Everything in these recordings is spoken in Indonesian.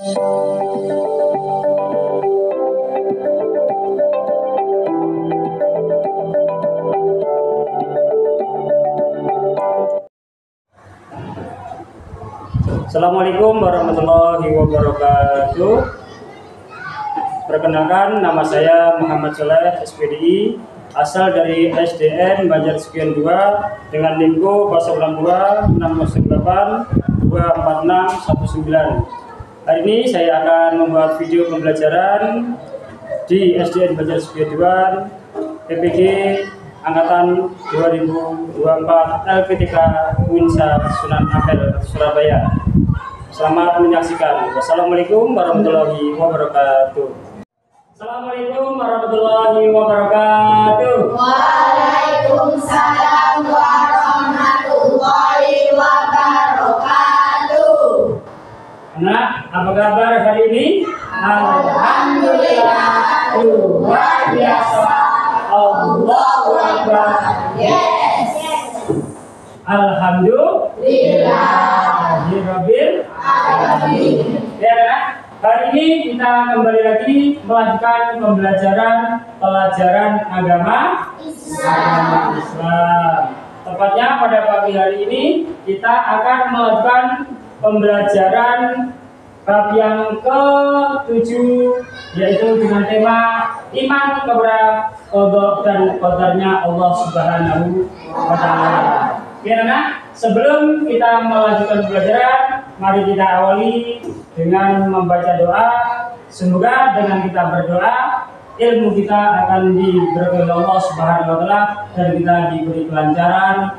Assalamualaikum warahmatullahi wabarakatuh. Perkenalkan, nama saya Muhammad Soleh, SPDI, asal dari SDN Banjar Sugian 2 dengan NIMCO 062 608 24619. Hari ini saya akan membuat video pembelajaran di SDN Banjar Sugian 2 PPG Angkatan 2024 LPTK Winsa Sunan Ampel, Surabaya. Selamat menyaksikan. Wassalamualaikum warahmatullahi wabarakatuh. Assalamualaikum warahmatullahi wabarakatuh. Waalaikumsalam warahmatullahi wabarakatuh. Anak, apa kabar hari ini? Alhamdulillah, luar biasa. Allahu Akbar. Yes. Alhamdulillah. Ya, hari ini kita kembali lagi melanjutkan pelajaran agama Islam. Tepatnya pada pagi hari ini kita akan melanjutkan pembelajaran bab yang ke-7, yaitu dengan tema iman kepada qada dan qadarnya Allah Subhanahu wa Ta'ala. Karena sebelum kita melanjutkan pembelajaran, mari kita awali dengan membaca doa. Semoga dengan kita berdoa, ilmu kita akan diberkahi Allah Subhanahu wa Ta'ala dan kita diberi kelancaran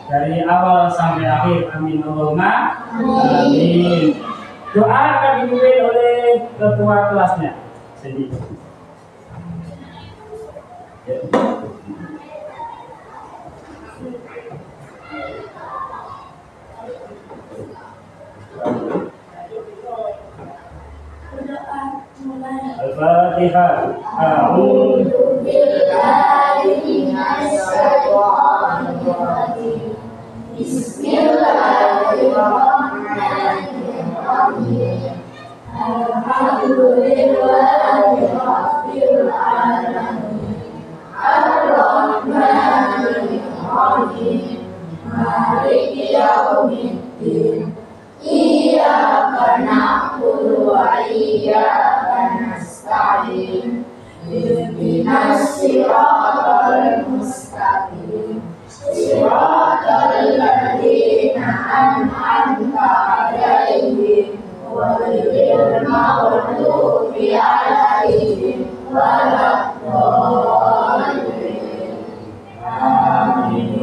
dari awal sampai akhir. Amin Allahumma amin. Doa akan dipimpin oleh ketua kelasnya sendiri. Al-Fatihah. A'udzu billahi minasy syaithanir rajim. Bismillahirrahmanirrahim. Alhamdulillahi rabbil alamin. Ar-Rahmanir Rahim. Maliki yaumiddin. Iyyaka na'budu wa iyyaka nasta'in. Ihdinas siratal mustaqim. Siratal ladzina an'amta 'alaihim ghairil maghdubi 'alaihim waladdallin. Amin.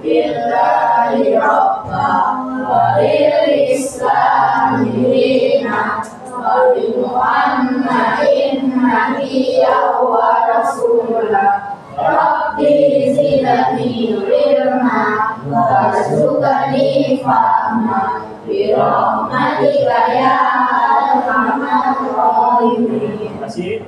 Billahi rabba wa bil islami dina wa bi Muhammadin nabiyya wa rasulah. Rabbi zidni ilma warzuqni fahma bi rahmatika ya arhamar rahimin. Terima kasih.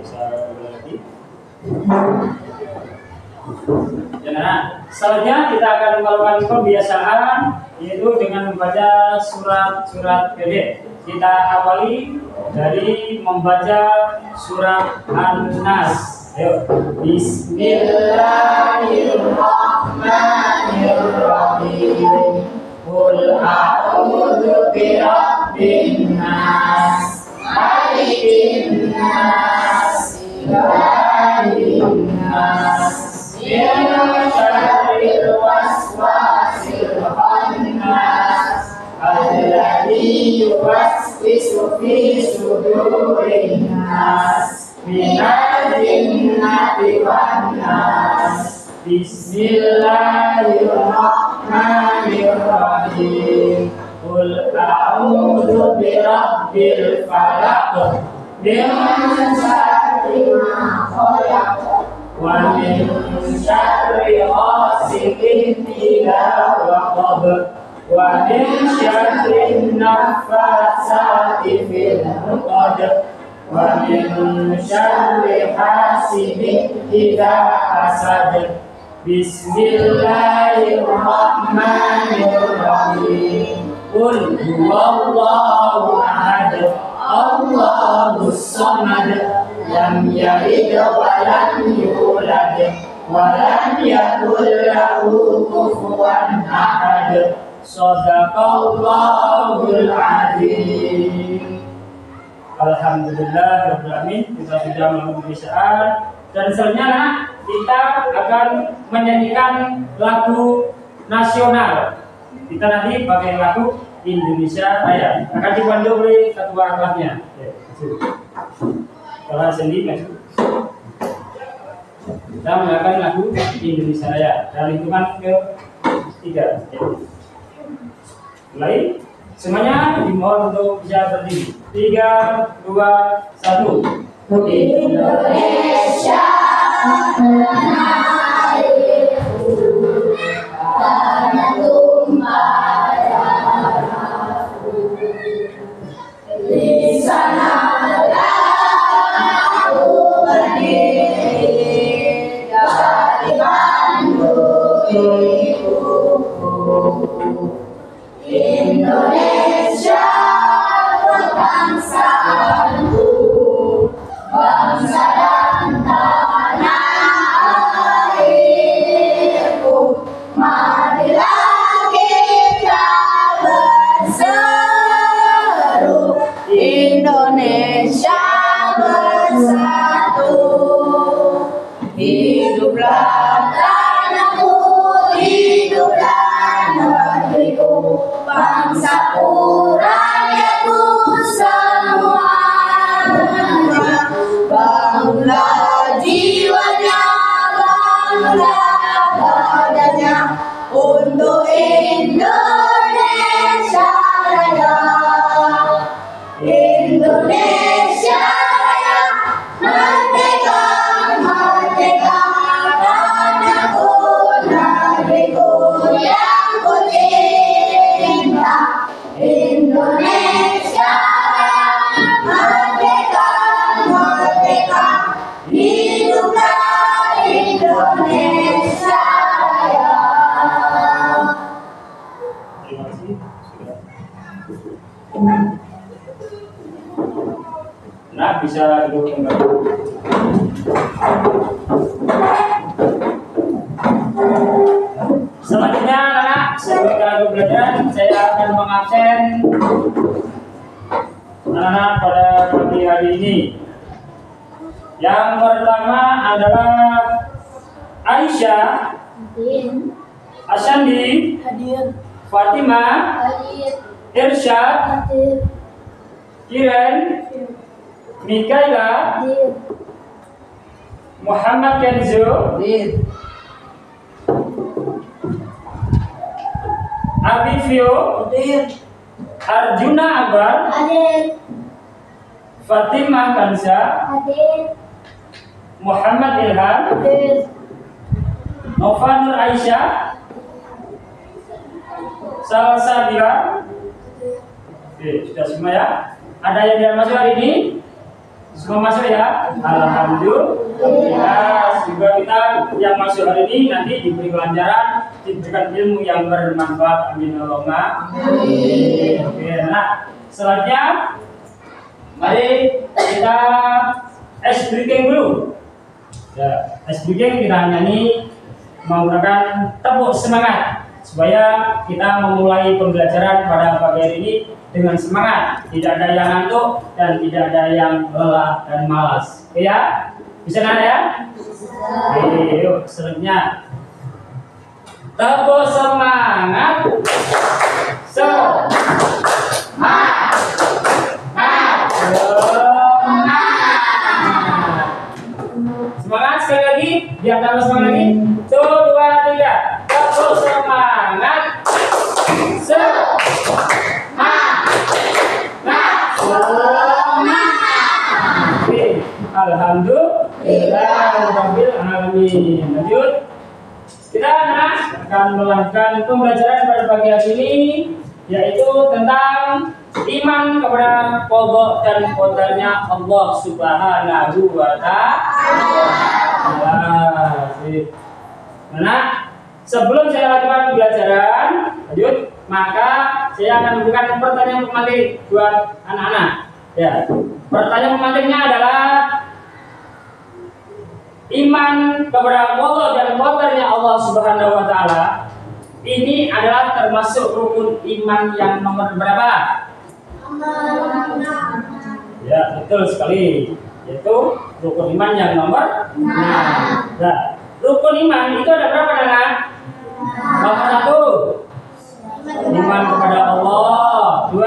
Nah, selanjutnya kita akan melakukan pembiasaan, yaitu dengan membaca surat-surat pendek. Kita awali dari membaca surat An-Nas. Ayo. Bismillahirrahmanirrahim. Qul a'udzu birabbin nas, malikin nas, ilahin nas. Syarril waswasil khannas alladzi yuwaswisu fi sudurin nas minal jinnati wan nas. Bismillahirrahmanirrahim. Qul a'udzu birabbil falaq min syarri ma khalaq wa min syarri ghasiqin idza waqab wa min syarri naffasati fil 'uqad wa min syarri hasidin idza hasad. Bismillahirrahmanirrahim. Qul huwallahu ahad, samad lam yalid wa lam yulad wa lam yakul lahu kufuwan ahad. Shadaqallahul adzim. Alhamdulillah rabbil alamin. Kita sudah melakukan pemeriksaan dan selanjutnya kita akan menyanyikan lagu nasional. Kita nanti pakai lagu Indonesia Raya. Akan dipandu oleh ketua kelasnya. Kelas sendiri maju. Kita melakukan lagu Indonesia Raya dan hitungan ke-3. Mulai. Semuanya dimohon untuk bisa berdiri. 3, 2, 1. Indonesia tanah airku, tanah tumpah darahku. Di sana aku berdiri dari Bandung ibuku. Indonesia kebangsaanku, bangsa dan tanah airku. Marilah kita berseru, Indonesia bersatu. Hiduplah tanahku, hiduplah negeriku, bangsaku, rakyatku semuanya. Bangunlah jiwanya, bangunlah badannya untuk Indonesia Raya. Indonesia Raya, merdeka, merdeka, tanahku, negeriku yang ku cinta. Indonesia Raya, merdeka, merdeka, hiduplah Indonesia Raya. Terima kasih. Nah, bisa duduk kembali. Selanjutnya, anak, sebelum kita belajar, saya akan mengabsen anak pada pagi hari ini. Yang pertama adalah Aisyah, Asandi, Fatimah, Irsyad, Kiren, Mikaela, Muhammad Kenzo, Abivio, Arjuna Akbar, Fatimah Kanza, Muhammad Ilham, Nova Nur Aisyah, Salsabila. Oke, sudah semua ya. Ada yang tidak masuk hari ini? Semua masuk ya? Alhamdulillah. Semoga kita yang masuk hari ini nanti diberi pelajaran, diberikan ilmu yang bermanfaat. Amin Allahumma. Oke, nah selanjutnya mari kita ice breaking dulu. Ya, ice breaking kita nyanyi menggunakan tepuk semangat supaya kita memulai pembelajaran pada pagi hari ini dengan semangat, tidak ada yang ngantuk dan tidak ada yang lelah dan malas. Oke ya? Bisa nggak ya? Oke, yuk selanjutnya. Tepuk semangat. Semangat. Semangat sekali lagi, biar tambah semangat lagi. 1, 2, 3. Tepuk semangat. Alhamdulillah rabbil alamin. Lanjut. Kita akan melanjutkan pembelajaran pada pagi hari ini, yaitu tentang iman kepada qada dan qadarnya Allah Subhanahu wa taala. Nah, sebelum saya lakukan pembelajaran lanjut, maka saya akan memberikan pertanyaan kembali buat anak-anak. Ya, pertanyaan pentingnya adalah iman kepada Allah dan qadarnya Allah Subhanahu wa taala ini adalah termasuk rukun iman yang nomor berapa? Ya, betul sekali. Yaitu rukun iman yang nomor 6. Nah, rukun iman itu ada berapa, Nana? Nomor 1. Iman kepada Allah. 2.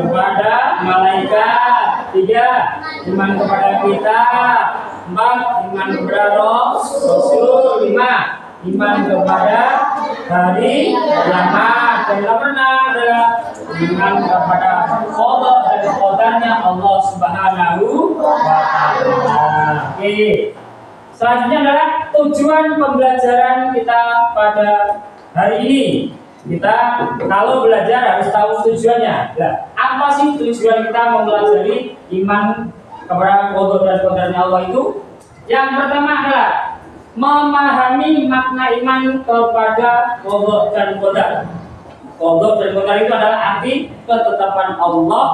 Kepada malaikat. 3. Iman kepada kita. 4. Iman kepada Rasul. 5. Iman kepada hari kiamat. Dan nomor 6 adalah iman kepada Allah dan qadarnya Allah Subhanahu wa taala. Oke. Selanjutnya adalah tujuan pembelajaran kita pada hari ini. Kita kalau belajar harus tahu tujuannya. Nah, apa sih tujuan kita mempelajari iman kepada Allah dan qadarnya Allah itu? Yang pertama adalah memahami makna iman kepada Allah dan qadar. Allah dan qadar itu adalah arti ketetapan Allah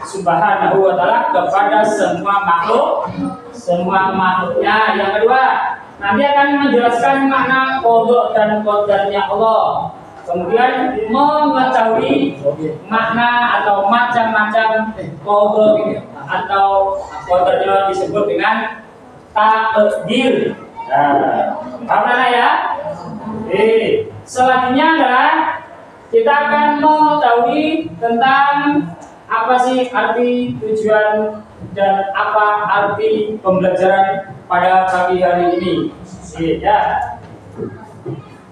Subhanahu wa taala kepada semua makhluknya. Yang kedua, nanti akan menjelaskan makna Allah dan qadarnya Allah. Kemudian mengetahui makna atau macam-macam qadar atau qadarnya disebut dengan takdir. Nah, paham ya? Selanjutnya adalah kita akan mengetahui tentang apa sih arti tujuan dan apa arti pembelajaran pada pagi hari ini. Ya.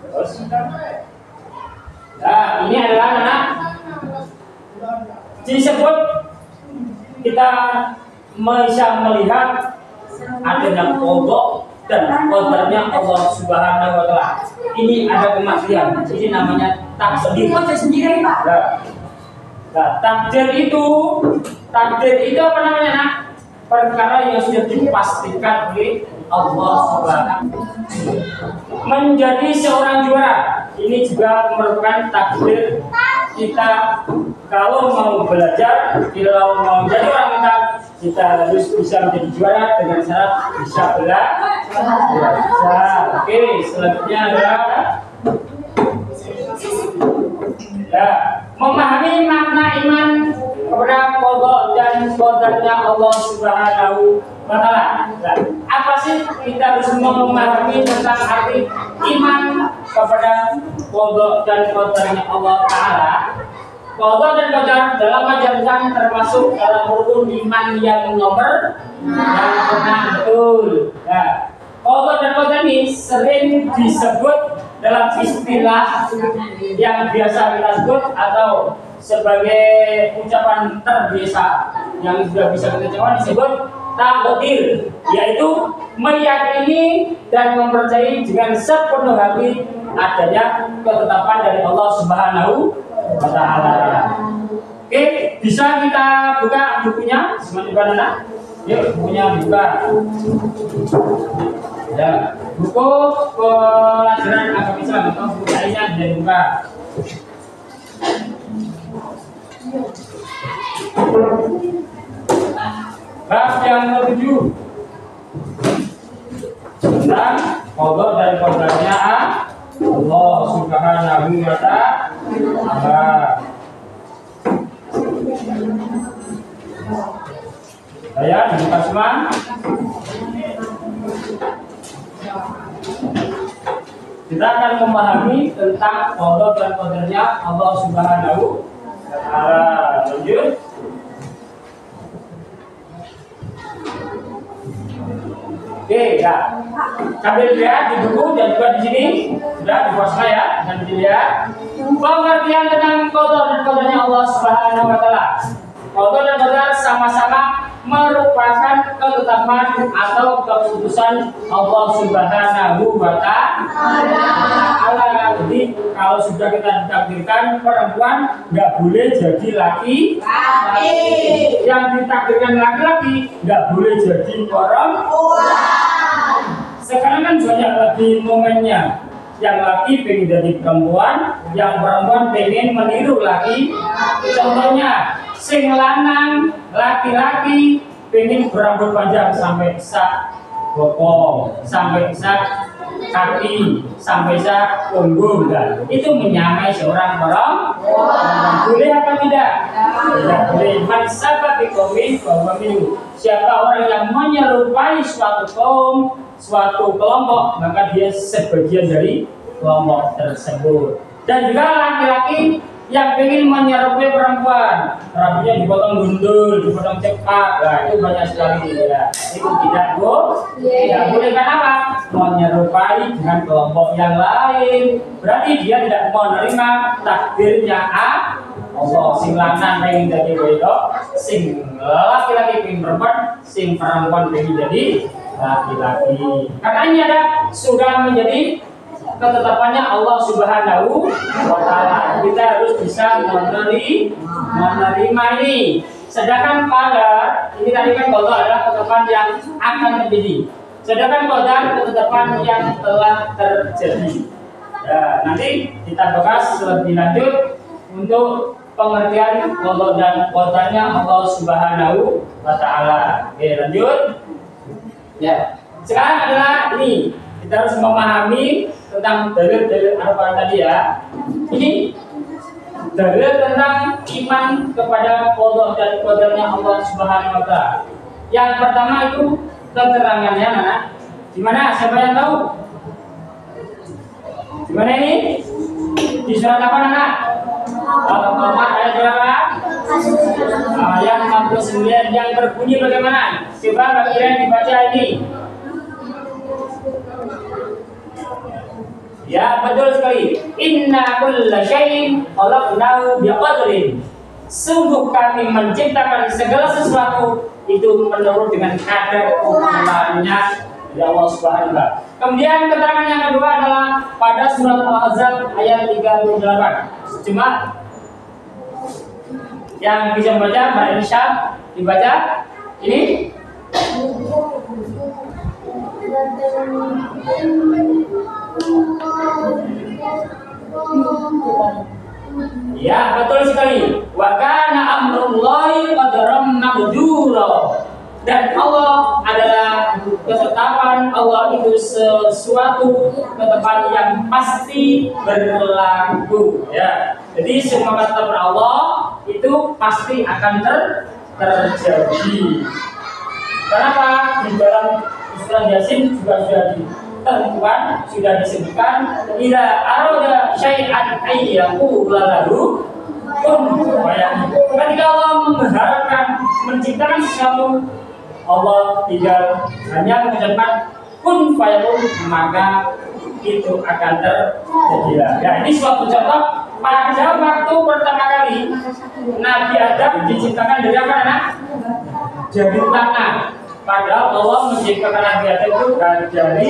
Terus. Nah, ini adalah anak disebut kita bisa melihat adanya Allah dan qadarnya Allah Subhanahu wa taala. Ini ada kematian. Ini namanya takdir. Nah, takdir itu apa namanya, Nak? Perkara yang sudah dipastikan oleh Allah Subhanahu. Menjadi seorang juara ini juga merupakan takdir kita. Kalau mau belajar, kalau mau menjadi orang pintar, kita harus bisa menjadi juara dengan syarat bisa belajar. Oke, selanjutnya adalah ya, memahami makna iman kepada Allah dan qadarnya Allah Subhanahu wa taala. Apa sih kita harus memahami tentang arti iman kepada Allah dan qadarnya Allah taala? Qadar dan qadar dalam ajaran termasuk dalam rukun iman yang nomor yang betul. Nah, qadar dan qadar ini sering disebut dalam istilah yang biasa kita sebut atau sebagai ucapan terbiasa yang sudah bisa kita jawab disebut takdir, yaitu meyakini dan mempercayai dengan sepenuh hati adanya ketetapan dari Allah Subhanahu wa taala. Oke, bisa kita buka bukunya semuanya, Nana? Yuk, bukunya buka. Ya, buku pelajaran agama Islam atau buku lainnya bisa dibuka. Bab yang ke-7 tentang Allah dan qadarnya Allah Subhanahu wa taala. Saya dibuka semua. Kita akan memahami tentang Allah dan qadarnya Allah Subhanahu wa taala. Lanjut. Oke, ya. Sambil lihat di buku dan juga di sini sudah dibuat ya, dan dilihat pengertian tentang qadar dan qadarnya Allah Subhanahu wa taala. Qadar dan qadar sama-sama merupakan ketetapan atau keputusan Allah Subhanahu wa taala. Jadi kalau sudah kita ditakdirkan perempuan nggak boleh jadi laki. Yang ditakdirkan laki-laki nggak boleh jadi perempuan. Sekarang kan banyak lagi momennya. Yang laki pengen jadi perempuan, yang perempuan pengen meniru laki. Contohnya Sing lanang laki-laki pengen berambut panjang sampai sak bokong, sampai sak kaki, sampai sak punggung, kan? Itu menyamai seorang perempuan. Boleh apa tidak? Tidak boleh. Man sabab biqaumin bahwa siapa orang yang menyerupai suatu kaum, suatu kelompok, maka dia sebagian dari kelompok tersebut. Dan juga laki-laki yang ingin menyerupai perempuan, rambutnya dipotong gundul, dipotong cepat, nah itu banyak sekali ya. Itu tidak boleh. Kenapa? Menyerupai dengan kelompok yang lain, berarti dia tidak menerima takdirnya Allah. Sing lanang pengen jadi wedok, sing laki-laki pengen perempuan, sing perempuan pengen jadi laki-laki. Karena ini sudah menjadi ketetapannya Allah Subhanahu wa Ta'ala. Kita harus bisa menerima ini. Sedangkan qadar ini tadi kan qadar adalah ketetapan yang akan terjadi. Sedangkan qadar ketetapan yang telah terjadi. Ya, nanti kita bahas lebih lanjut untuk pengertian qadar dan qadarnya Allah Subhanahu wa Ta'ala. Oke, lanjut. Ya. Sekarang adalah ini kita harus memahami tentang dalil-dalil Al-Quran tadi ya. Ini dalil tentang iman kepada qada dan qadarnya Allah Subhanahu wa Ta'ala. Yang pertama itu keterangannya, anak. Di mana? Siapa yang tahu? Di mana ini? Di surat apa, anak? Al-Qamar ayat berapa? Ayat 69 yang berbunyi bagaimana? Coba Pak Iren dibaca ini. Ya, betul sekali. Inna kulla syai'in khalaqnahu biqadrin. Sungguh kami menciptakan segala sesuatu itu menurut dengan kadar ukurannya dari Allah Subhanahu wa Ta'ala. Kemudian keterangan yang kedua adalah pada surat Al-Ahzab ayat 38. Cuma yang bisa membaca Mbak Insya dibaca ini. Ya, betul sekali. Wa kana amrullahi qadaran maqdura. Dan Allah adalah ketetapan Allah itu sesuatu ketetapan yang pasti berlaku ya. Jadi semua ketetapan Allah itu pasti akan terjadi. Kenapa? Di dalam surat Yasin juga sudah ditentukan, sudah disebutkan ila arada syai'an ayyaqula lahu kun fayakun. Ketika Allah mengharapkan menciptakan sesuatu, Allah tidak hanya mengucapkan kun fayakun, maka itu akan terjadi. Ya, ini suatu contoh pada waktu pertama kali Nabi Adam diciptakan dari apa, anak? Dari tanah. Padahal Allah menciptakan Nabi Adam itu dari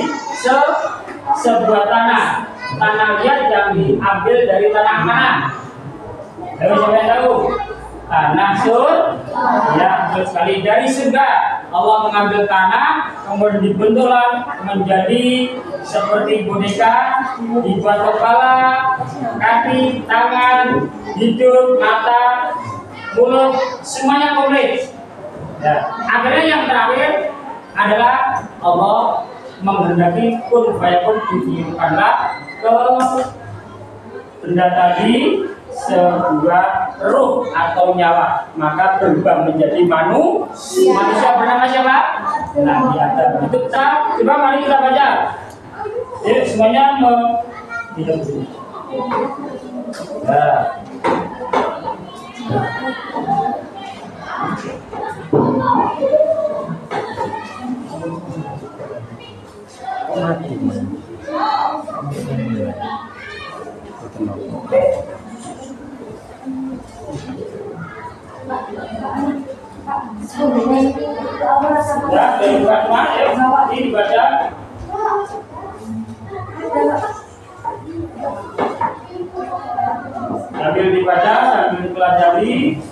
sebuah tanah liat yang diambil dari tanah mana? Ayo siapa yang tahu? Tanah ya, betul sekali, dari surga. Allah mengambil tanah, kemudian dibentuklah menjadi seperti boneka, dibuat kepala, kaki, tangan, hidung, mata, mulut, semuanya komplit. Ya. Akhirnya yang terakhir adalah Allah menghendaki kun fayakun, ditiupkanlah ke benda tadi sebuah ruh atau nyawa, maka berubah menjadi manusia bernama siapa? Nabi Adam. Itu kita coba mari kita baca. Jadi semuanya hidup dulu. Ya, ini dibaca. Sambil dibaca, sambil dipelajari,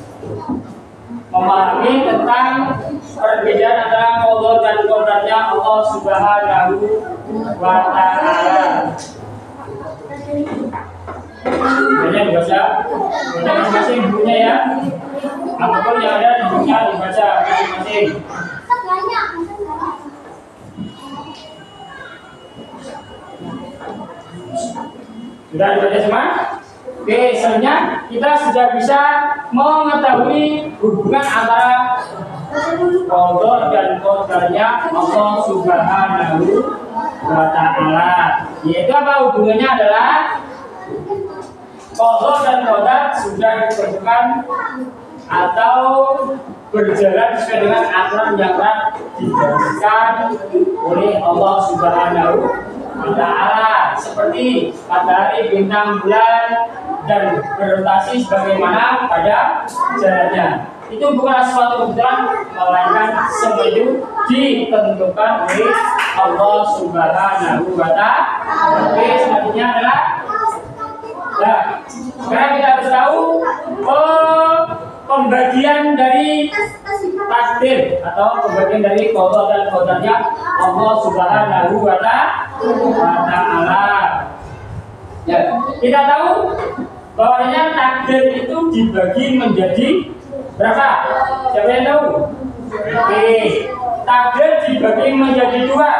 memahami tentang perbedaan antara qada dan qadarnya Allah Subhanahu wa Ta'ala. Banyak dibaca, banyak masing-masing bukunya ya. apapun yang ada di dunia dibaca masing-masing. Sudah dibaca semua? Oke, selanjutnya kita sudah bisa mengetahui hubungan antara qada dan qadarnya Allah Subhanahu wa Ta'ala. Yaitu apa hubungannya adalah qada dan qadar sudah ditentukan atau berjalan sesuai dengan aturan yang telah digariskan oleh Allah Subhanahu wa Ta'ala, seperti matahari, bintang, bulan, dan berotasi sebagaimana pada jalannya. Itu bukan suatu kebetulan, melainkan semua itu ditentukan oleh Allah Subhanahu wa Ta'ala. Oke, selanjutnya adalah sekarang kita harus tahu pembagian dari takdir atau pembagian dari qada dan qadarnya Allah Subhanahu wa Ta'ala. Ya, kita tahu bahwasanya takdir itu dibagi menjadi berapa? Siapa yang tahu? Oke, takdir dibagi menjadi dua.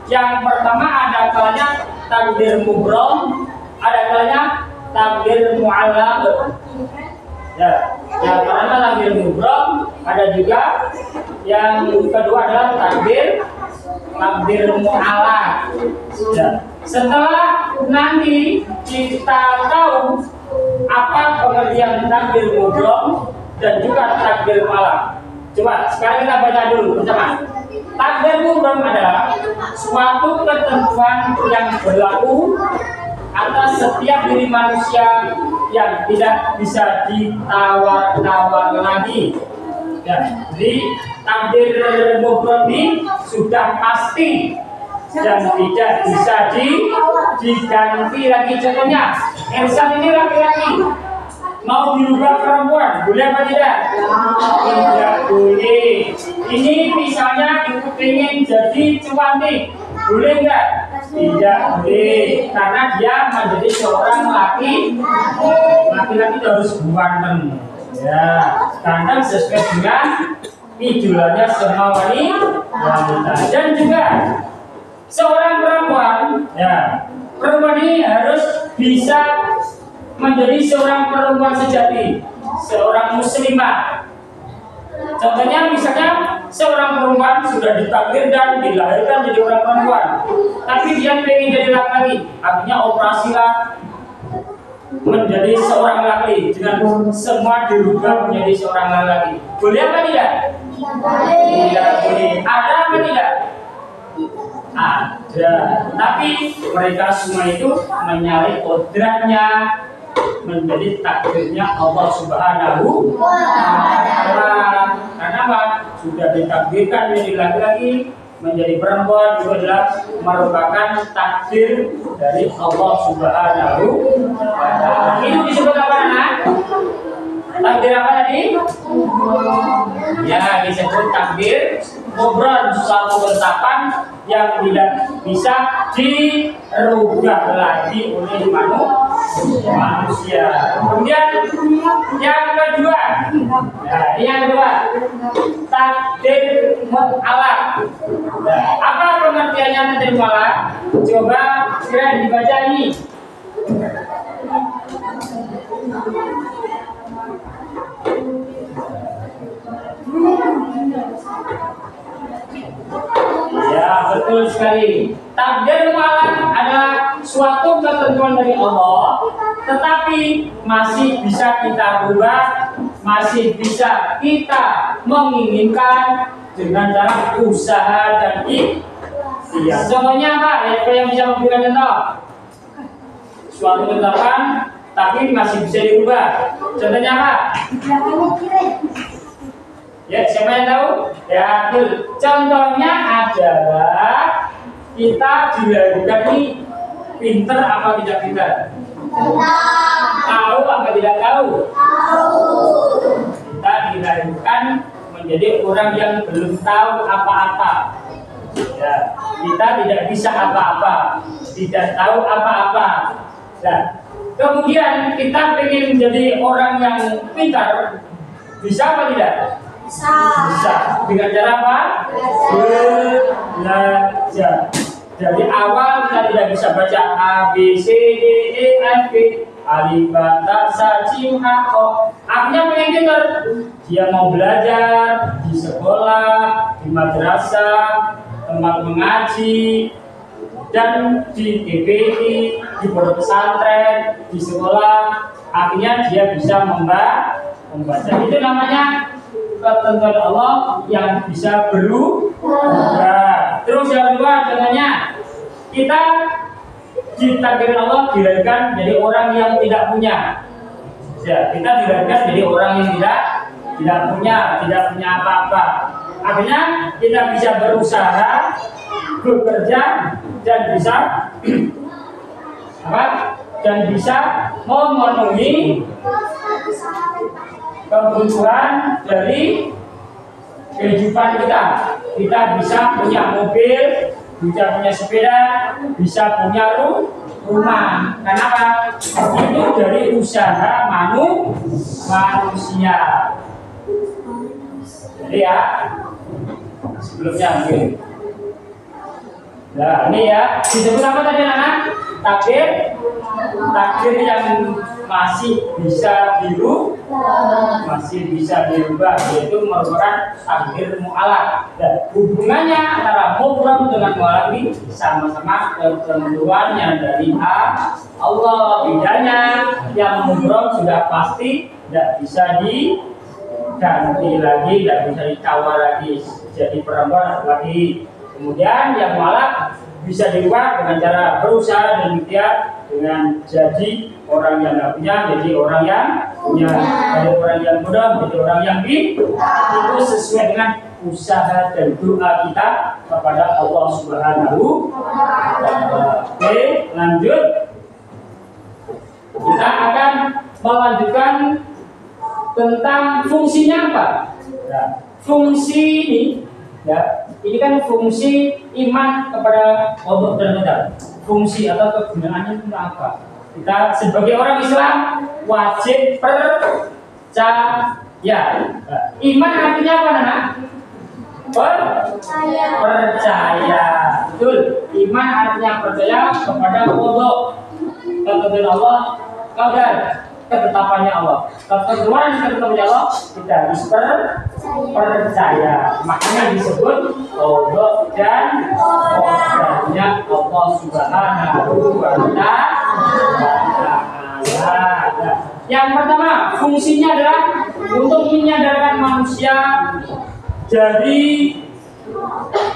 Yang pertama ada kalanya takdir mubrom, ada kalanya takdir mu'allaq. Ya, yang pertama takdir mubrom, ada juga yang kedua adalah takdir mu'allaq. Ya. Setelah nanti kita tahu apa pengertian takdir mubrom dan juga takdir mu'allaq. Coba sekarang kita baca dulu bersama. Takdir mubrom adalah suatu ketentuan yang berlaku atas setiap diri manusia yang tidak bisa ditawar-tawar lagi. Ya, jadi takdir mubrom ini sudah pasti dan tidak bisa diganti lagi. Contohnya, Ersan ini laki-laki mau dirubah perempuan, boleh apa tidak? Tidak boleh. Ini misalnya ingin jadi cuantik, boleh enggak? Tidak boleh, karena dia menjadi seorang laki-laki itu harus ganteng. Ya, ganteng sesuai dengan idolanya semua wanita. Dan juga seorang perempuan, ya, perempuan ini harus bisa menjadi seorang perempuan sejati, seorang muslimah. Contohnya misalnya seorang perempuan sudah ditakdir dan dilahirkan jadi orang perempuan, tapi dia pengen jadi laki-laki, artinya operasi lah menjadi seorang laki dengan semua dirubah menjadi seorang laki. Boleh apa tidak? Tidak boleh. Ada apa tidak? Ada. Tapi mereka semua itu menyalahi kodratnya, menjadi takdirnya Allah Subhanahu wa Ta'ala. Karena apa? Sudah ditakdirkan menjadi laki-laki, menjadi perempuan itu adalah merupakan takdir dari Allah Subhanahu wa Ta'ala. Itu disebut apa, Nak? Takdir apa tadi? Ya, disebut takdir mubrom, suatu ketetapan yang tidak bisa dirubah lagi oleh manusia. Kemudian yang kedua, yang kedua, takdir mu'allaq. Apa pengertiannya takdir mu'allaq? Coba segera dibaca ini. Ya, betul sekali. Takdir mu'allaq adalah suatu ketentuan dari Allah, tetapi masih bisa kita rubah, masih bisa kita menginginkan dengan cara usaha dan ikhtiar. Contohnya apa? Siapa yang bisa memberikan contoh? Suatu ketetapan tapi masih bisa dirubah. Contohnya apa? Ya, siapa yang tahu? Ya, betul. Contohnya adalah kita dilahirkan ini pinter apa tidak pinter? Tahu apa tidak tahu? Kita dilahirkan menjadi orang yang belum tahu apa-apa. Ya, kita tidak bisa apa-apa, tidak tahu apa-apa. Nah, kemudian kita ingin menjadi orang yang pintar. Bisa apa tidak? Bisa. Dengan cara apa? Belajar. Dari awal kita tidak bisa baca A, B, C, D, E, F, G, alif, ba, ta, sa, jim, ha, ko. Akhirnya pengen pintar. Dia mau belajar di sekolah, di madrasah, tempat mengaji, dan di TPI, di pondok pesantren, di sekolah. Akhirnya dia bisa membaca. Itu namanya ketentuan Allah yang bisa berubah. Terus yang kedua contohnya, kita ditakdirkan Allah dilahirkan jadi orang yang tidak punya. Ya, kita dilahirkan jadi orang yang tidak punya apa-apa. Akhirnya kita bisa berusaha, bekerja dan bisa apa? Dan bisa memenuhi kebutuhan dari kehidupan kita. Kita bisa punya mobil, bisa punya sepeda, bisa punya rumah. Kenapa? Itu dari usaha manusia. Jadi ya, sebelumnya ini. Nah, ini ya disebut apa tadi anak? Takdir yang masih bisa dirubah, yaitu merupakan takdir mu'alaq. Dan hubungannya antara mubram dengan mu'alaq ini sama-sama ketentuannya dari Allah. Bedanya yang mubram sudah pasti tidak bisa diganti lagi, tidak bisa ditawar lagi jadi perempuan lagi. Kemudian yang mu'alaq bisa dirubah dengan cara berusaha dan ikhtiar, dengan jadi orang yang tidak punya jadi orang yang punya, dari orang yang muda menjadi orang yang itu sesuai dengan usaha dan doa kita kepada Allah Subhanahu wa Ta'ala. Oke, lanjut. Kita akan melanjutkan tentang fungsinya apa. Nah, fungsi ini ya, ini kan fungsi iman kepada Allah dan Rasul. Fungsi atau kegunaannya itu apa? Kita sebagai orang Islam wajib percaya. Iman artinya apa, Nana? Percaya. Betul. Iman artinya percaya kepada Allah, ketentuan Allah, ketetapannya Allah. Ketentuan ketetapannya Allah kita harus percaya. Makanya disebut Allah dan qadarnya Allah Subhanahu wa Ta'ala. Yang pertama, fungsinya adalah untuk menyadarkan manusia dari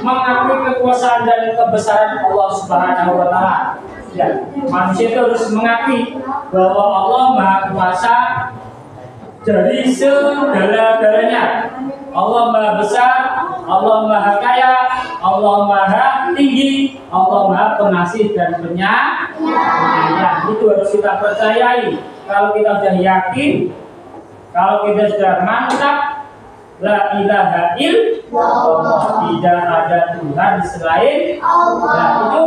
mengakui kekuasaan dan kebesaran Allah Subhanahu wa Ta'ala. Ya, manusia itu harus mengakui bahwa Allah Maha Kuasa dari segala-galanya. Allah Maha Besar, Allah Maha Kaya, Allah Maha Tinggi, Allah Maha Pengasih dan Penyayang. Itu harus kita percayai. Kalau kita sudah yakin, kalau kita sudah mantap, la ilaha illallah, tidak ada Tuhan selain Allah. Nah, itu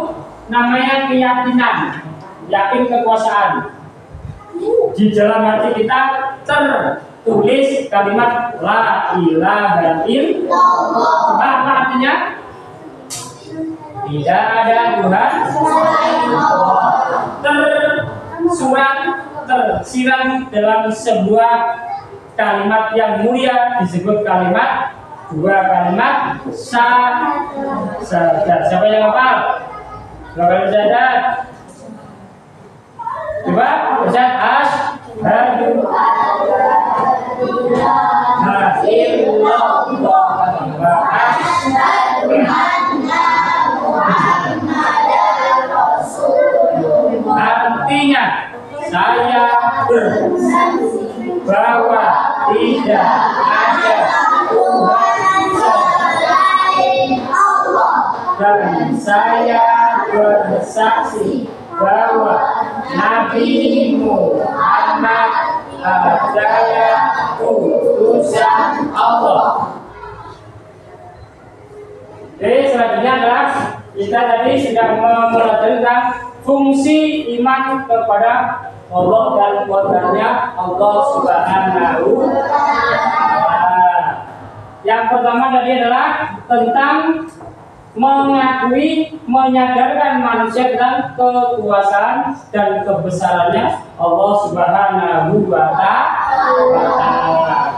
namanya keyakinan, yakin kekuasaan. Di dalam hati kita tertulis kalimat la ilaha illallah. Apa artinya? Tidak ada Tuhan selain Allah. Tersirat dalam sebuah kalimat yang mulia, disebut dua kalimat syahadat. Siapa yang hafal? Dua kali syahadat. Coba Ustaz, asyhadu an la ilaha illallah wa asyhadu anna Muhammadar Rasulullah. Artinya saya bersaksi bahwa tidak ada Tuhan selain Allah, dan saya bersaksi bahwa Nabi Muhammad adalah utusan Allah. Jadi selanjutnya adalah kita tadi sudah mempelajari tentang fungsi iman kepada Allah dan qadarnya Allah Subhanahu wa Ta'ala. Yang pertama tadi adalah tentang mengakui, menyadarkan manusia tentang kekuasaan dan kebesarannya Allah Subhanahu wa Ta'ala.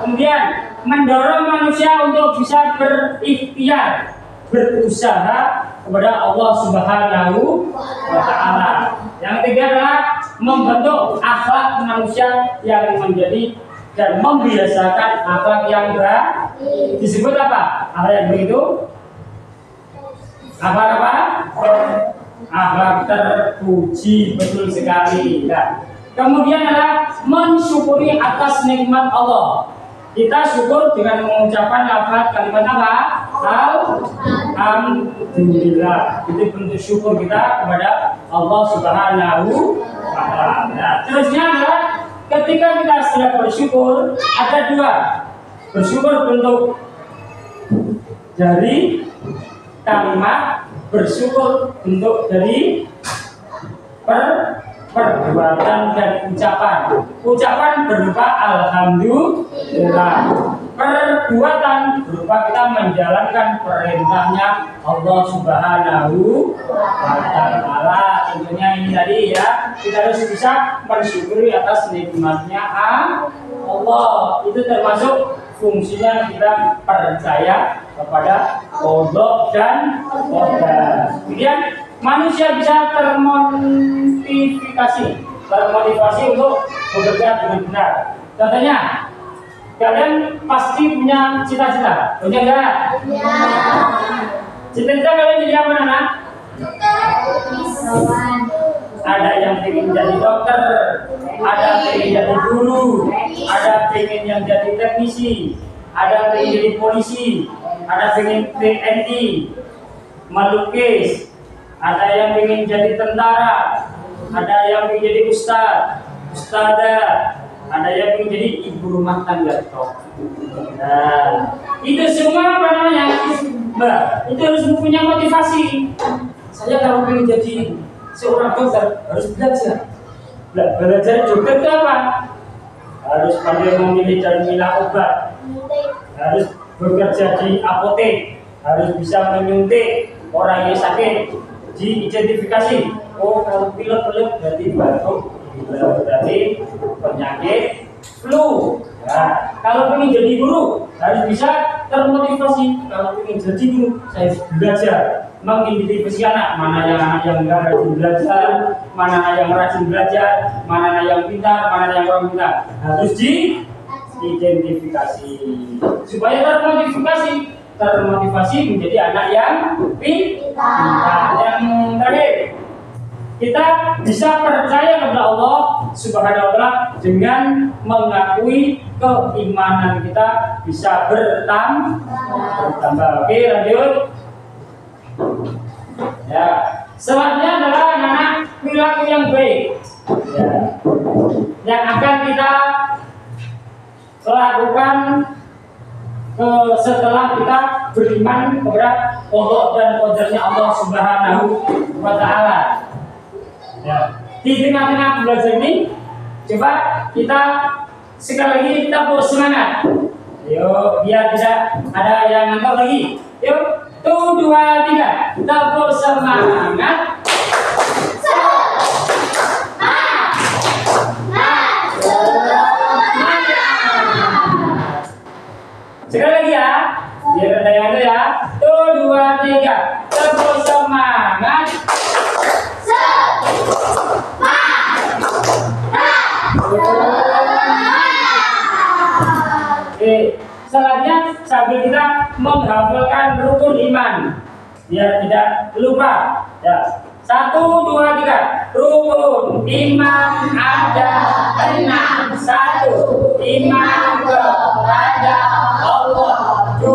Kemudian mendorong manusia untuk bisa berikhtiar, berusaha kepada Allah Subhanahu wa Ta'ala. Yang ketiga adalah membentuk akhlak manusia yang menjadi dan membiasakan akhlak yang baik. Disebut apa? Akhlak yang begitu? Akhlak apa? Akhlak terpuji, betul sekali. Nah, kemudian adalah mensyukuri atas nikmat Allah. Kita syukur dengan mengucapkan lafaz kalimat apa? Alhamdulillah. Itu bentuk syukur kita kepada Allah Subhanahu wa Ta'ala. Nah, terusnya adalah ketika kita sudah bersyukur, ada dua. Bersyukur bentuk dari kalimat, bersyukur bentuk dari perbuatan dan ucapan. Ucapan berupa alhamdulillah. Perbuatan berupa kita menjalankan perintahnya Allah Subhanahu wa Ta'ala. Tentunya ini tadi ya, kita harus bisa bersyukuri atas nikmatnya Allah. Itu termasuk fungsinya kita percaya kepada Allah dan qadar. Kemudian manusia bisa termotivasi untuk bekerja dengan benar. Contohnya, kalian pasti punya cita-cita, punya enggak? Ya. Cita-cita kalian jadi apa, anak? Ada yang ingin jadi dokter, ada yang ingin jadi guru, ada yang ingin yang jadi teknisi, ada yang ingin jadi polisi, ada yang ingin TNI, melukis, ada yang ingin jadi tentara, ada yang ingin jadi ustadzah, ada yang ingin jadi ibu rumah tangga. Nah, itu semua apa namanya? Mbak, itu harus mempunyai motivasi. Saya kalau ingin jadi seorang dokter harus belajar. Belajar dokter itu apa? Harus pandai memilih dan memilah obat, harus bekerja di apotek, harus bisa menyuntik orang yang sakit, diidentifikasi. Oh, kalau pilek-pilek berarti batuk, berarti penyakit flu. Nah, kalau ingin jadi guru harus bisa termotivasi. Kalau ingin jadi guru, saya harus belajar mengidentifikasi anak yang enggak rajin belajar, mana anak yang rajin belajar, mana anak yang pintar, mana anak yang kurang pintar. Harus diidentifikasi supaya termotivasi menjadi anak yang pintar. Yang terakhir, kita bisa percaya kepada Allah Subhanahu wa Ta'ala dengan mengakui keimanan kita bisa bertambah. Oke, lanjut. Ya, selanjutnya adalah anak-anak perilaku yang baik, ya, yang akan kita lakukan setelah kita beriman kepada Allah dan qadarnya Allah Subhanahu wa Ta'ala. Ya. Di tengah-tengah belajar ini, coba kita sekali lagi kita bersemangat. Yuk, biar tidak ada yang ngantuk lagi. Yuk, 1, 2, 3, kita bersemangat. Sekali lagi ya, biar ada yang ada ya. 1, 2, 3, kita bersemangat. Oke, selanjutnya sambil kita menghafalkan rukun iman biar tidak lupa. Ya, 1, 2, 3. Rukun iman ada 6. 1. Iman kepada Allah. 2.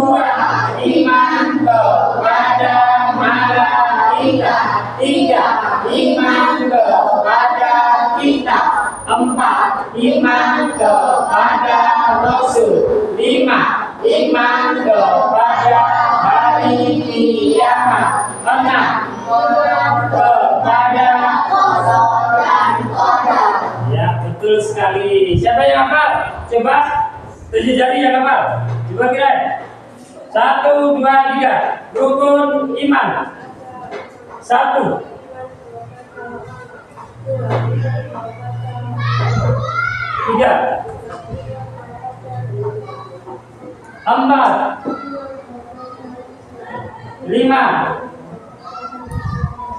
Iman kepada malaikat. 3. Iman kepada kitab. 4. Iman kepada Rasul. 5. Iman kepada hari kiamat. 6. Kepada Allah dan qadar. Ya, betul sekali. Siapa yang hafal? Coba 7 jari yang hafal. Coba kira. 1, 2, 3. Rukun iman. 1. 3, 4, 5,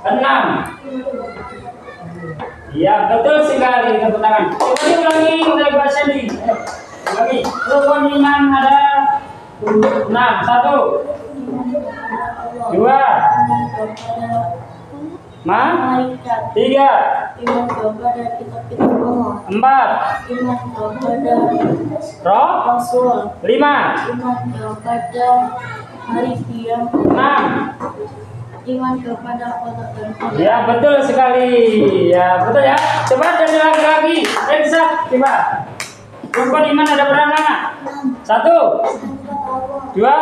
6. Ya, betul sekali. Tepuk tangan. Coba ulangi dari Pak Sandy. Ulangi. Rukun iman ada 6. 1, 2, 3, 4, Roh, 5, 6. Iman kepada Allah dan Ya, betul sekali. Ya, betul ya. Coba dari lagi-lagi. Exact, coba. Rukun iman ada berapa? 1, 2,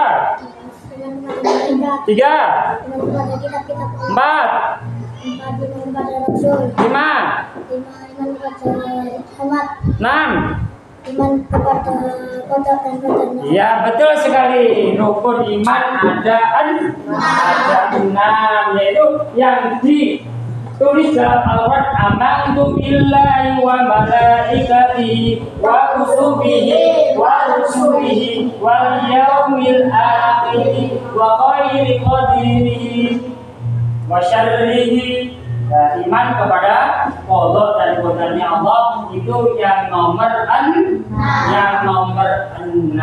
3, 4, 5, 6. Iman kepada kota dan kotanya. Ya, betul sekali. Rukun iman ada 6, yaitu yang ditulis dalam Al-Quran, amantu billahi wa malaikatihi wa kutubihi wa rusulihi wal yaumil akhir wa khairi qadrihi wa syarrihi. Ya, iman kepada Allah dan kebenarannya Allah itu yang nomor 6.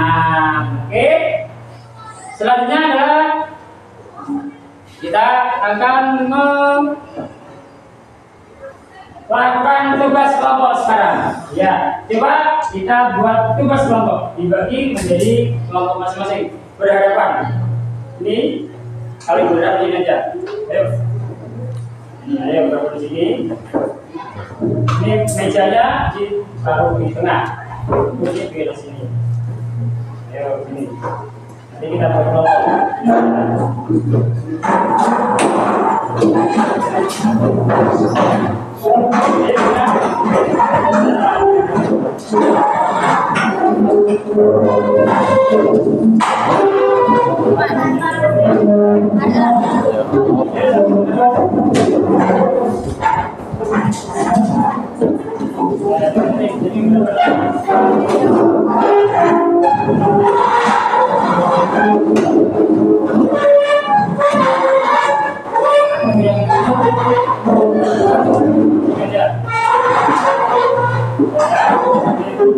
Oke. Selanjutnya adalah kita akan melakukan tugas kelompok sekarang. Ya, coba kita buat tugas kelompok, dibagi menjadi kelompok masing-masing berhadapan. Ini kali berhadapan ini aja. Ayo. Ayo berada di sini. Ini mejanya ditaruh di tengah. Kursi di sini. Ayo sini. Nanti kita berkelompok.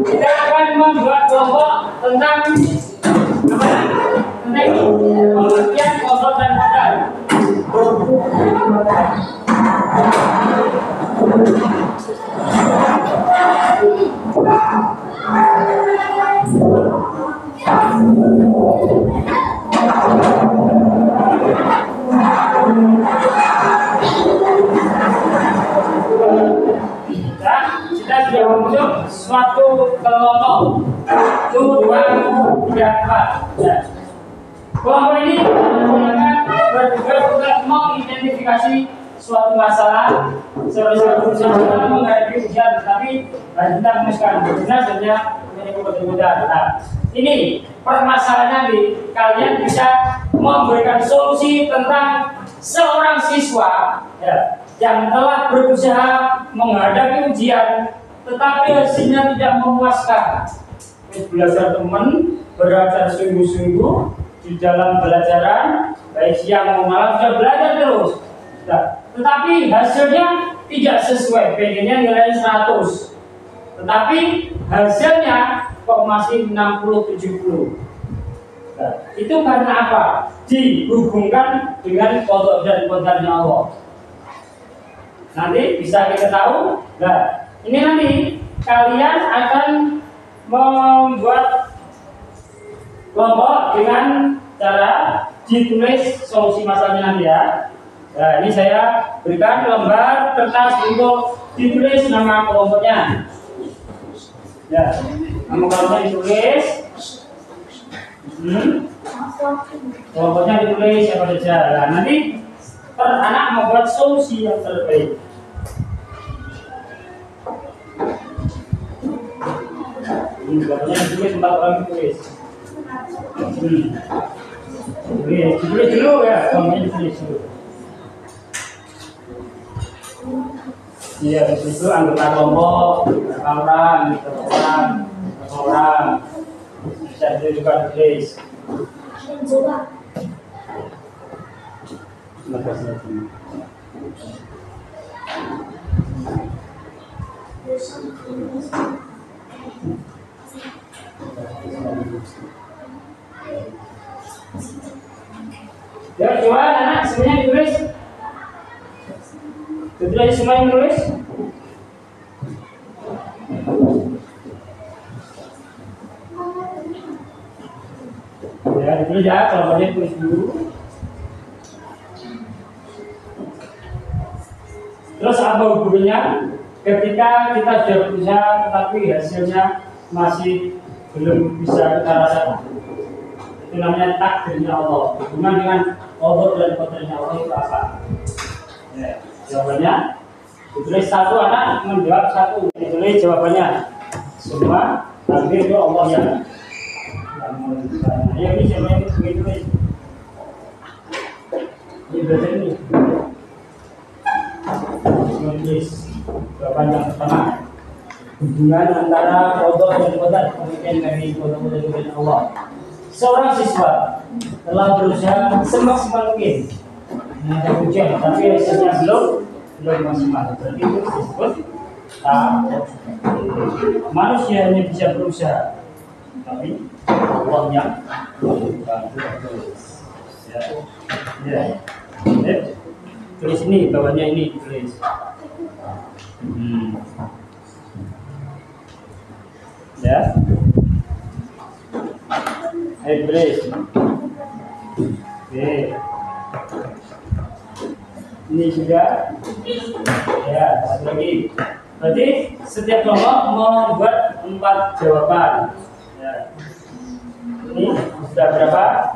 Kita akan membuat kelompok tentang pengertian kodrat dan modal. Kita sudah membentuk suatu kelompok. 1, 2, 3, 4. Ya. Kelompok ini bertugas untuk mengidentifikasi suatu masalah sebagai masalah menghadapi ujian, tetapi kita memutuskan benar saja menjadi berbeda. Nah, ini permasalahannya di kalian bisa memberikan solusi tentang seorang siswa ya, yang telah berusaha menghadapi ujian, tetapi hasilnya tidak memuaskan. Belajar teman, belajar sungguh-sungguh di dalam pelajaran, baik siang maupun malam sudah belajar terus. Nah, tetapi hasilnya tidak sesuai, pengennya nilai 100, tetapi hasilnya kok masih 60-70. Nah, itu karena apa? Dihubungkan dengan kodok dan kodarnya Allah. Nanti bisa kita tahu. Nah, ini nanti kalian akan membuat kelompok dengan cara ditulis solusi masalahnya nanti ya. Nah, ini saya berikan lembar kertas untuk ditulis nama kelompoknya. Ya, nama kelompoknya ditulis. Kelompoknya ditulis siapa saja. Nah, nanti anak membuat solusi yang terbaik. Ini kelompoknya ditulis 4 orang ditulis. Ditulis dulu ya, ngomongnya ditulis dulu. Iya, ditulis dulu anggota kelompok, berapa orang, gitu orang, berapa orang. Bisa ditulis juga ditulis. Ya, coba anak semuanya ditulis. Ditulis semuanya menulis. Ya, ditulis ya, kalau boleh tulis dulu. Terus apa hubungannya ketika kita sudah berusaha tetapi hasilnya masih belum bisa kita rasakan? Itu namanya takdirnya Allah. Hubungan dengan Allah dan qadarnya Allah itu apa? Ya, jawabannya ditulis satu, anak menjawab satu. Ditulis jawabannya. Semua takdir itu Allah yang menentukan. Ya, ini siapa yang ditulis? Ini belajar ini. Menulis jawaban yang pertama, hubungan antara Allah dan qadar, pemikiran dari qadar dan Allah. Seorang siswa telah berusaha semaksimal mungkin mengajar ujian, tapi hasilnya belum maksimal. Berarti itu disebut manusia hanya bisa berusaha, tapi Allah yang menentukan. Ya. Tulis ini, bawahnya ini tulis. Ya. Ayo tulis. Oke. Ini sudah. Ya, satu lagi. Berarti setiap kelompok membuat 4 jawaban. Ya. Ini sudah berapa?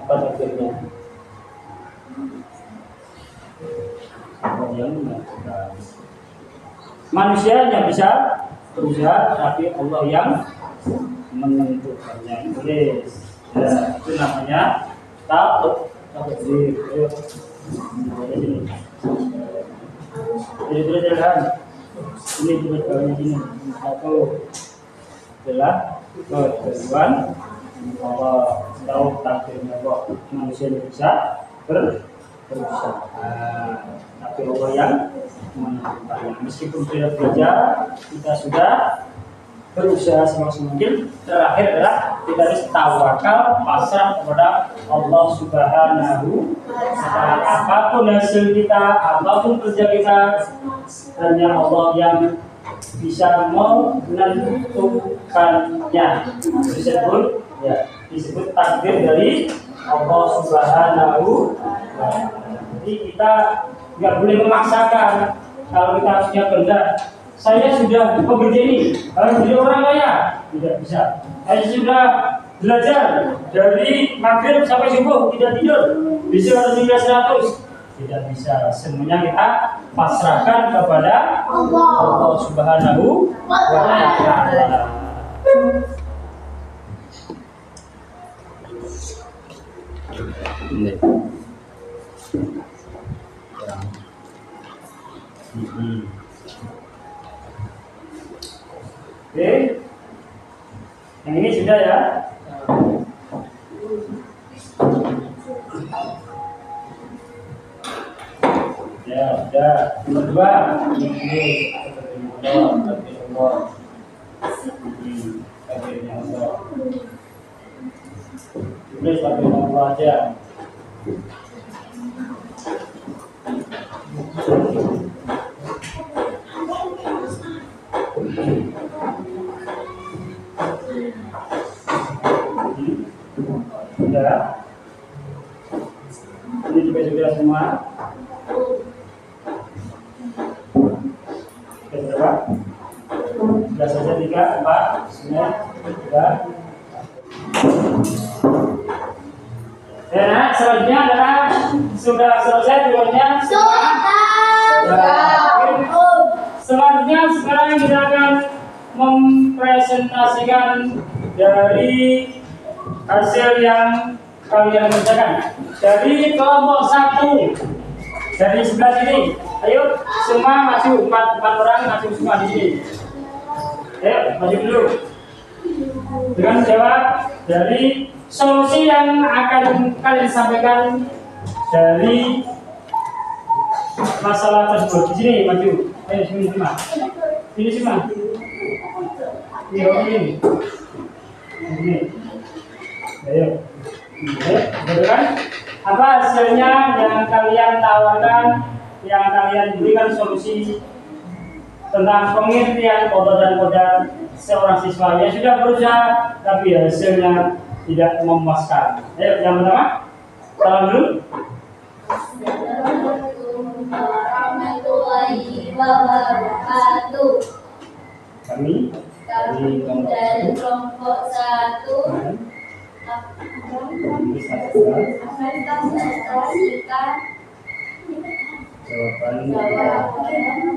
Apa takdirnya? Manusia hanya bisa berusaha, tapi Allah yang menentukannya. Tulis. Ya, itu namanya takdir. Jadi tuliskan. Ini tulis bawahnya ini. Satu adalah ketentuan Allah, tahu takdirnya Allah. Manusia bisa berusaha, tapi Allah yang menentukannya. Meskipun tidak belajar, kita sudah berusaha semaksimal mungkin. Terakhir adalah kita harus tawakal, pasrah kepada Allah Subhanahu wa Ta'ala. Apapun hasil kita, apapun kerja kita, hanya Allah yang bisa menentukannya. Disebut takdir dari Allah Subhanahu wa Ta'ala. Jadi kita nggak boleh memaksakan. Kalau kita punya kehendak, saya sudah bekerja ini harus jadi orang kaya, tidak bisa. Saya sudah belajar dari maghrib sampai subuh tidak tidur, bisa harus 100, tidak bisa. Semuanya kita pasrahkan kepada Allah Subhanahu wa Ta'ala. Oke, yang ini sudah ya. Ya sudah. Nomor 2 ini tulis pakai Allah aja. Sudah. Ini juga sudah semua. Berapa? Sudah saja 3, 4, 9, sudah. Ya, selanjutnya adalah sudah selesai videonya. Selanjutnya sekarang kita akan mempresentasikan dari hasil yang kalian kerjakan. Dari kelompok 1 dari sebelah sini. Ayo semua maju, 4 orang maju semua di sini. Ayo maju dulu. Dengan jawab dari solusi yang akan kalian sampaikan dari masalah tersebut. Di sini maju. Ayo sini semua. Sini semua. Ini. Ini. Ayo. Berikan apa hasilnya yang kalian tawarkan, yang kalian berikan solusi tentang pengertian kodar dan kodar seorang siswa yang sudah berusaha tapi hasilnya tidak memuaskan. Ayo yang pertama, salam dulu. Assalamualaikum warahmatullahi wabarakatuh. Kami dari kelompok 1 akan presentasikan jawaban.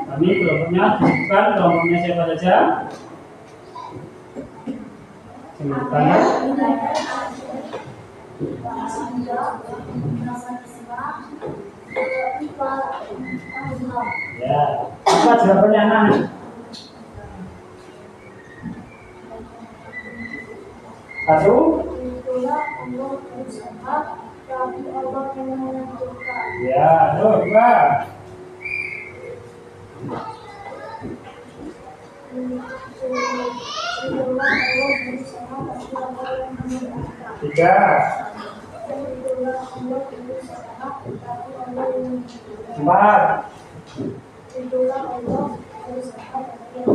Kami kelompoknya disebutkan, kelompoknya siapa saja? Sebutkan. Ya, apa jawabannya anak? Satu. Ya, dua. Tiga. 4.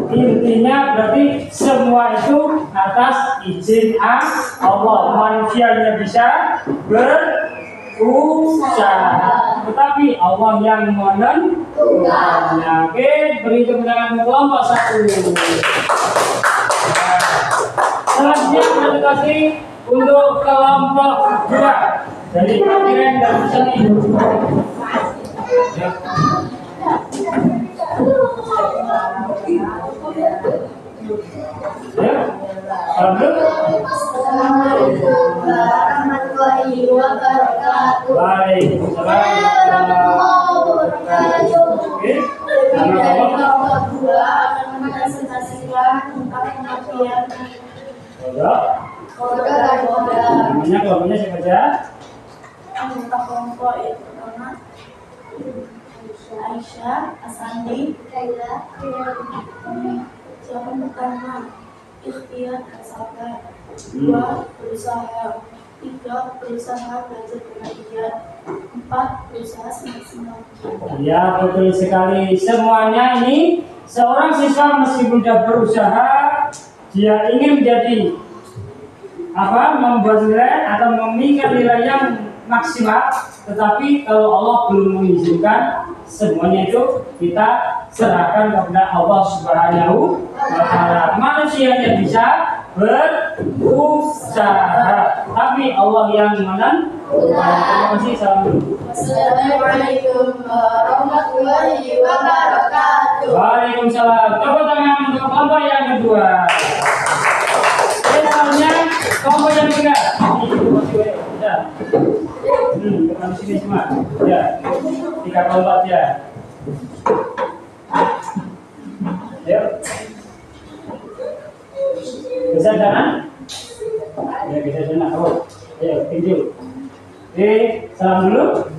Intinya berarti semua itu atas izin Allah. Manusianya bisa berusaha, tetapi Allah yang menentukannya. Oke, beri tepuk tangan kelompok 1. Selanjutnya presentasi untuk kelompok 2 dari Pikiran dan Seni. Assalamualaikum warahmatullahi wabarakatuh. Waalaikumsalam. Dari kelompok 2 akan mempresentasikan tentang pengertian kodar dan kodar. Namanya kelompoknya siapa saja? Anggota kelompok yang pertama Aisyah, Asandi, Kaila. Jawaban pertama, ikhtiar dan sabar. 2. Berusaha. 3. Berusaha belajar belajar. 4. Berusaha semaksimal. Ya, betul sekali. Semuanya ini seorang siswa meskipun sudah berusaha, dia ingin menjadi membuat nilai atau mengingat nilai yang maksimal, tetapi kalau Allah belum mengizinkan, semuanya itu kita serahkan kepada Allah Subhanahu wa Ta'ala. Manusianya bisa berusaha, tapi Allah yang menentukan. Terima kasih. Salam dulu. Assalamualaikum warahmatullahi wabarakatuh. Waalaikumsalam. Tepuk tangan untuk kelompok yang kedua. Misalnya kelompok yang ketiga. Teman sini semua. Ya, 3 kelompok ya. Yuk. Bisa jalan? Ya, bisa jalan. Oh, ayo, tinju. Oke, salam dulu.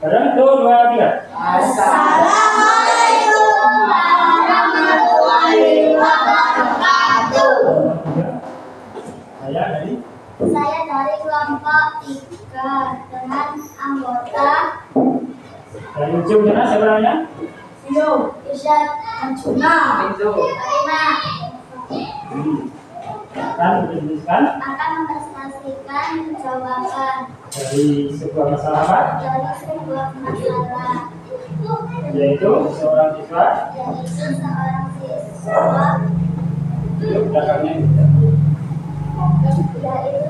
Bareng, 1, 2, 3. Assalamualaikum warahmatullahi wabarakatuh. Saya dari kelompok 3 dengan anggota Dari ujung sana siapa namanya? Isyad Anjuna. Akan mempresentasikan jawaban dari sebuah masalah apa? dari sebuah masalah, Yaitu seorang siswa. Yuk, belakangnya. Yaitu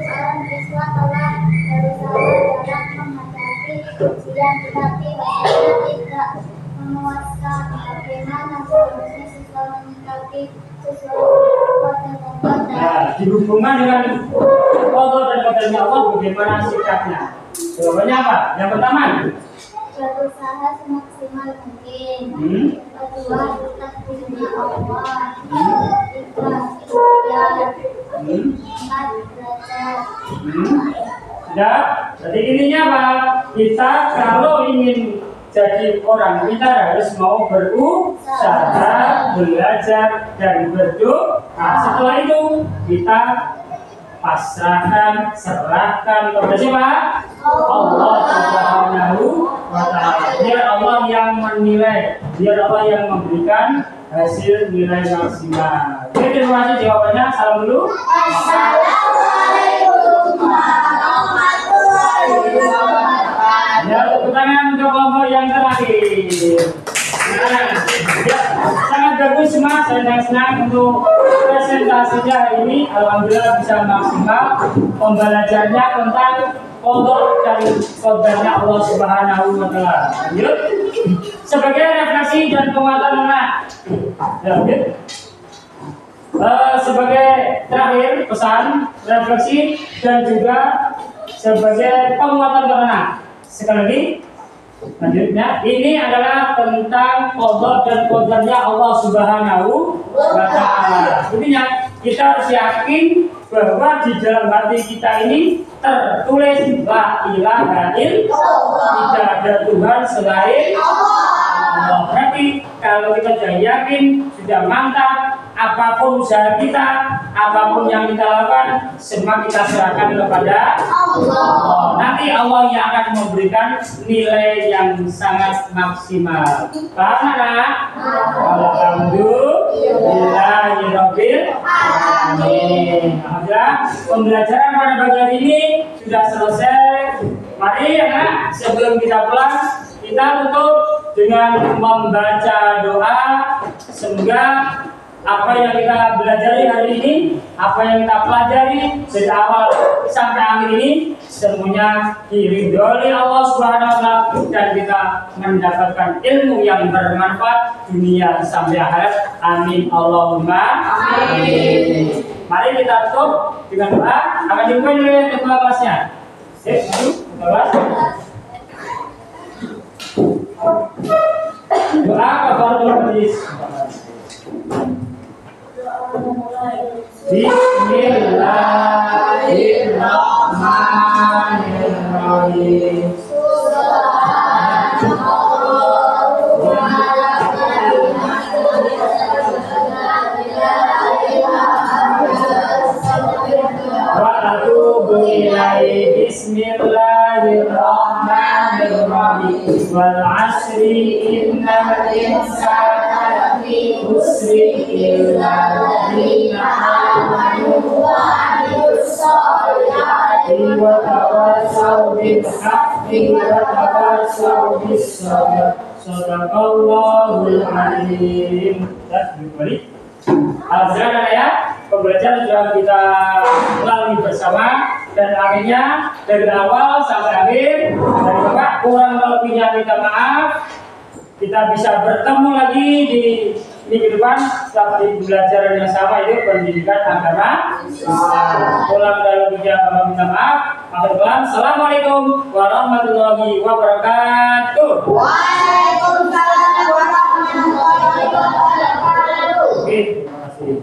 seorang siswa telah berusaha dalam menghadapi ujian, tetapi hasilnya tidak memuaskan. Bagaimana seharusnya siswa menyikapi sesuatu dan Nah, dihubungkan dengan qada dan qadarnya Allah, bagaimana sikapnya? Jawabannya apa? Yang pertama, berusaha semaksimal mungkin. Kedua, takdirnya Allah. Tiga, ikhtiar. Empat, belajar. Sudah. Jadi intinya apa? Kita kalau ingin jadi orang pintar harus mau berusaha, belajar dan berdoa. Setelah itu kita pasrahkan, serahkan kepada siapa? Allah Subhanahu wa Ta'ala. Biar Allah yang menilai, biar Allah yang memberikan hasil nilai maksimal. Oke, terima kasih jawabannya. Salam dulu. Assalamualaikum warahmatullahi wabarakatuh. Ya, tepuk tangan untuk kelompok yang terakhir. Nah, ya, sangat bagus semua. Saya senang untuk presentasinya hari ini. Alhamdulillah bisa maksimal pembelajarannya tentang qada dan qadarnya Allah Subhanahu wa Ta'ala. Lanjut. Sebagai refleksi dan penguatan anak. Lanjut. Sebagai terakhir pesan, refleksi dan juga sebagai penguatan anak. Sekali lagi, lanjutnya, ini adalah tentang qada dan qadarnya Allah Subhanahu wa Ta'ala. Intinya kita harus yakin bahwa di dalam hati kita ini tertulis la ilaha illallah, tidak ada Tuhan selain Allah. Berarti kalau kita sudah yakin, sudah mantap, apapun usaha kita, apapun yang kita lakukan, semua kita serahkan kepada Allah. Nanti Allah yang akan memberikan nilai yang sangat maksimal. Paham anak? Alhamdulillahirabbil alamin. Alhamdulillah, pembelajaran pada pagi hari ini sudah selesai. Mari anak, sebelum kita pulang, kita tutup dengan membaca doa. Semoga apa yang kita pelajari hari ini, apa yang kita pelajari dari awal sampai akhir ini, semuanya diridhoi Allah Subhanahu wa Ta'ala dan kita mendapatkan ilmu yang bermanfaat dunia sampai akhirat. Amin Allahumma amin. Mari kita tutup dengan doa. Akan dimulai oleh ketua kelasnya. Maju ketua kelas. Doa kafaratul majlis. Bismillahirrahmanirrahim. Wa atubu ilaihi. Bismillahirrahmanirrahim. Wal 'asri innal insana lafi khusrin illa alladziina aamanu wa 'amilus shalihati wa tawassaw bil haqqi wa tawassaw bis sabr. Shadaqallahul 'azim. Alhamdulillah ya, pembelajaran sudah kita lalui bersama dan akhirnya dari awal sampai akhir, dari Bapak kurang lebihnya minta maaf. Kita bisa bertemu lagi di minggu depan setelah pembelajaran yang sama, itu pendidikan agama Islam. Kurang lebihnya Bapak minta maaf. Assalamualaikum warahmatullahi wabarakatuh. Waalaikumsalam warahmatullahi wabarakatuh. Oke, terima kasih.